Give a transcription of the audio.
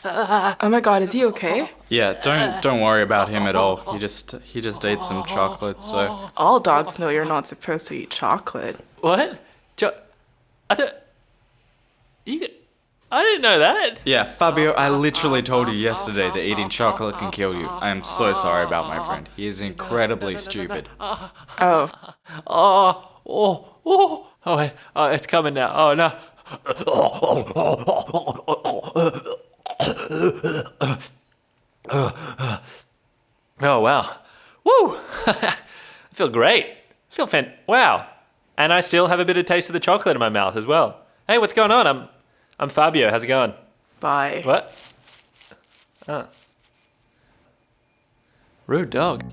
Oh my god, is he okay? Yeah, don't worry about him at all. He just ate some chocolate, so... All dogs know you're not supposed to eat chocolate. What? I thought... I didn't know that. Yeah, Fabio, I literally told you yesterday that eating chocolate can kill you. I am so sorry about my friend. He is incredibly stupid. Oh. Oh, wait. Oh, it's coming now. Oh, no. Oh, wow. Woo! I feel great. Wow. And I still have a bit of taste of the chocolate in my mouth as well. Hey, what's going on? I'm Fabio. How's it going? Bye. What? Rude dog.